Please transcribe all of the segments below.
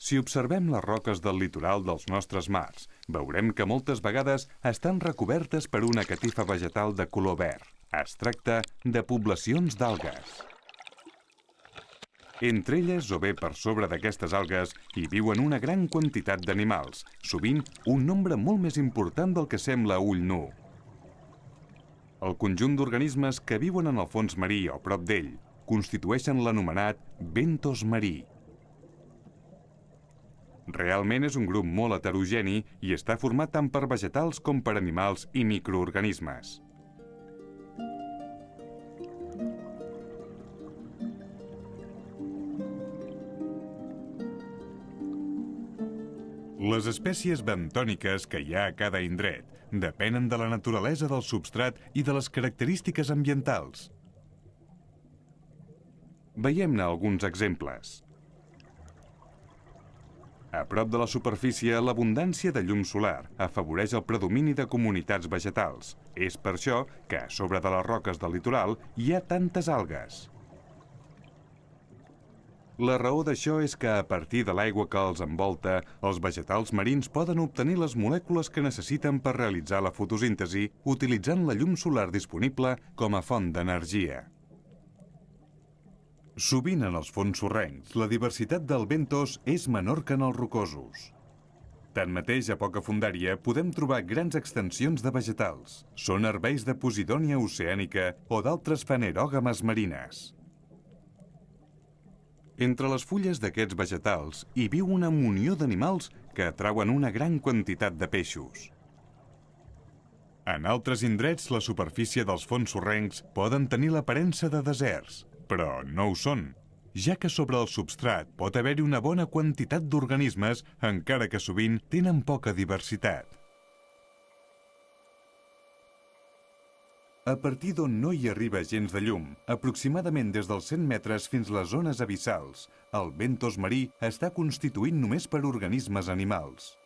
Si observem les roques del litoral dels nostres mars, veurem que moltes vegades estan recobertes per una catifa vegetal de color verd. Es tracta de poblacions d'algues. Entre elles, o bé per sobre d'aquestes algues, hi viuen una gran quantitat d'animals, sovint un nombre molt més important del que sembla a ull nu. El conjunt d'organismes que viuen en el fons marí o prop d'ell constitueixen l'anomenat bentos marí. Realment és un grup molt heterogeni i està format tant per vegetals com per animals i microorganismes. Les espècies bentòniques que hi ha a cada indret depenen de la naturalesa del substrat i de les característiques ambientals. Veiem-ne alguns exemples. A prop de la superfície, l'abundància de llum solar afavoreix el predomini de comunitats vegetals. És per això que a sobre de les roques del litoral hi ha tantes algues. La raó d'això és que a partir de l'aigua que els envolta, els vegetals marins poden obtenir les molècules que necessiten per realitzar la fotosíntesi utilitzant la llum solar disponible com a font d'energia. Sovint en els fons sorrencs, la diversitat del bentos és menor que en els rocosos. Tanmateix, a poca fondària podem trobar grans extensions de vegetals. Són herbeis de Posidònia oceànica o d'altres fanerògames marines. Entre les fulles d'aquests vegetals hi viu una munió d'animals que atrauen una gran quantitat de peixos. En altres indrets, la superfície dels fons sorrencs poden tenir l'aparença de deserts, però no ho són, ja que sobre el substrat pot haver-hi una bona quantitat d'organismes, encara que sovint tenen poca diversitat. A partir d'on no hi arriba gens de llum, aproximadament des dels 100 metres fins les zones abissals, el bentos marí està constituït només per organismes animals.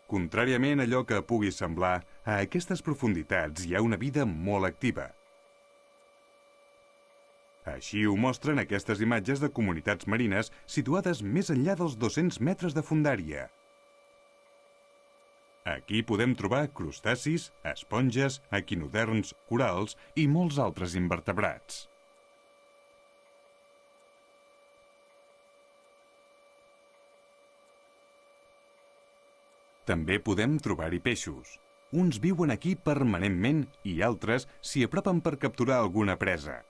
Contràriament a allò que pugui semblar, a aquestes profunditats hi ha una vida molt activa. Així ho mostren aquestes imatges de comunitats marines situades més enllà dels 200 metres de fondària. Aquí podem trobar crustacis, esponges, equinoderms, corals i molts altres invertebrats. També podem trobar-hi peixos. Uns viuen aquí permanentment i altres s'hi apropen per capturar alguna presa.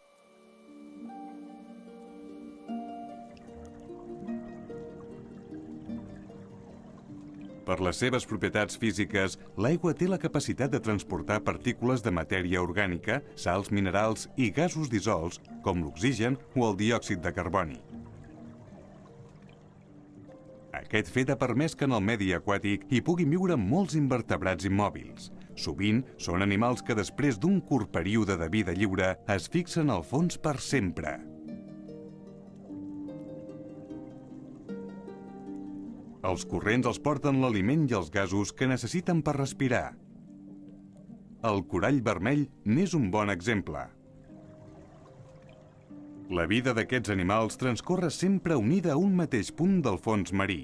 Per les seves propietats físiques, l'aigua té la capacitat de transportar partícules de matèria orgànica, sals minerals i gasos dissolts, com l'oxigen o el diòxid de carboni. Aquest fet ha permès que en el medi aquàtic hi puguin viure molts invertebrats immòbils. Sovint són animals que després d'un curt període de vida lliure es fixen al fons per sempre. Els corrents els porten l'aliment i els gasos que necessiten per respirar. El corall vermell n'és un bon exemple. La vida d'aquests animals transcorre sempre unida a un mateix punt del fons marí.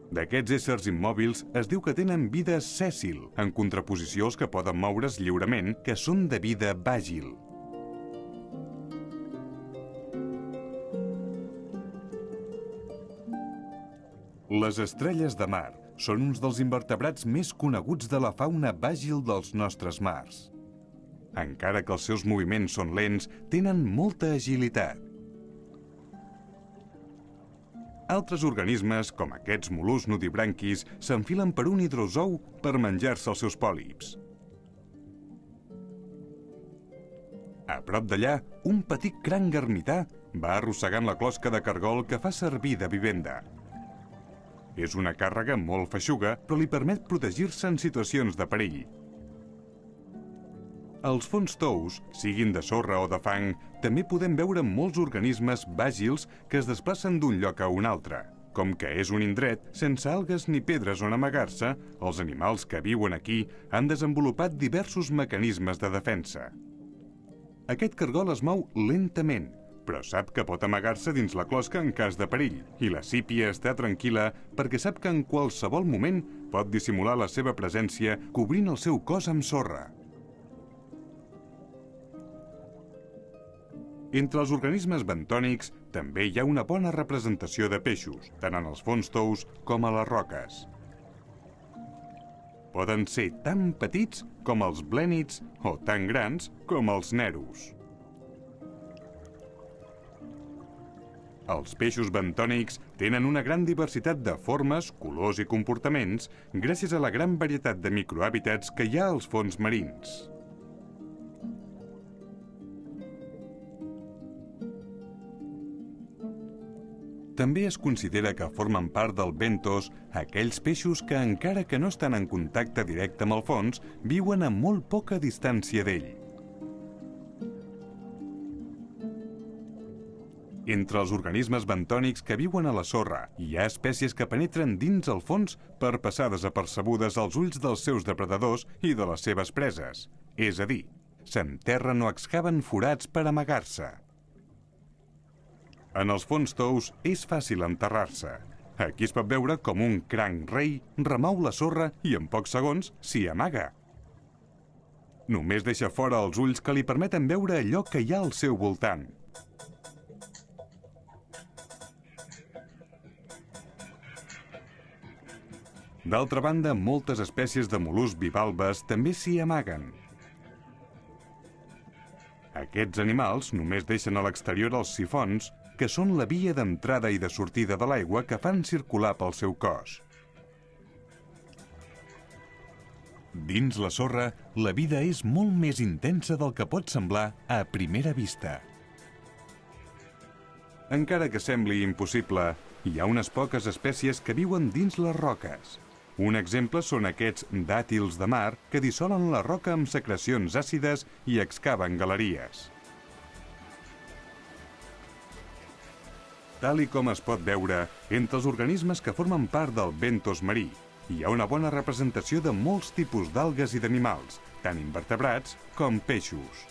D'aquests éssers immòbils es diu que tenen vida sèssil, en contraposició als que poden moure's lliurement, que són de vida vàgil. Les estrelles de mar són uns dels invertebrats més coneguts de la fauna vàgil dels nostres mars. Encara que els seus moviments són lents, tenen molta agilitat. Altres organismes, com aquests mol·luscs nudibranquis, s'enfilen per un hidrozou per menjar-se els seus pòlips. A prop d'allà, un petit cranc ermità va arrossegant la closca de cargol que fa servir de vivenda. És una càrrega molt feixuga, però li permet protegir-se en situacions de perill. Als fons tous, siguin de sorra o de fang, també podem veure molts organismes vàgils que es desplacen d'un lloc a un altre. Com que és un indret sense algues ni pedres on amagar-se, els animals que viuen aquí han desenvolupat diversos mecanismes de defensa. Aquest cargol es mou lentament, però sap que pot amagar-se dins la closca en cas de perill, i la sípia està tranquil·la perquè sap que en qualsevol moment pot dissimular la seva presència cobrint el seu cos amb sorra. Entre els organismes bentònics també hi ha una bona representació de peixos, tant en els fons tous com a les roques. Poden ser tan petits com els blènids o tan grans com els neros. Els peixos bentònics tenen una gran diversitat de formes, colors i comportaments gràcies a la gran varietat de microhàbitats que hi ha als fons marins. També es considera que formen part del bentos aquells peixos que, encara que no estan en contacte directe amb el fons, viuen a molt poca distància d'ell. Entre els organismes bentònics que viuen a la sorra, hi ha espècies que penetren dins el fons per passar desapercebudes als ulls dels seus depredadors i de les seves preses. És a dir, s'enterren o excaven forats per amagar-se. En els fons tous és fàcil enterrar-se. Aquí es pot veure com un cranc rei remou la sorra i en pocs segons s'hi amaga. Només deixa fora els ulls que li permeten veure allò que hi ha al seu voltant. D'altra banda, moltes espècies de mol·luscs bivalves també s'hi amaguen. Aquests animals només deixen a l'exterior els sifons, que són la via d'entrada i de sortida de l'aigua que fan circular pel seu cos. Dins la sorra, la vida és molt més intensa del que pot semblar a primera vista. Encara que sembli impossible, hi ha unes poques espècies que viuen dins les roques. Un exemple són aquests dàtils de mar que dissolen la roca amb secrecions àcides i excaven galeries. Tal com es pot veure, entre els organismes que formen part del bentos marí, hi ha una bona representació de molts tipus d'algues i d'animals, tant invertebrats com peixos.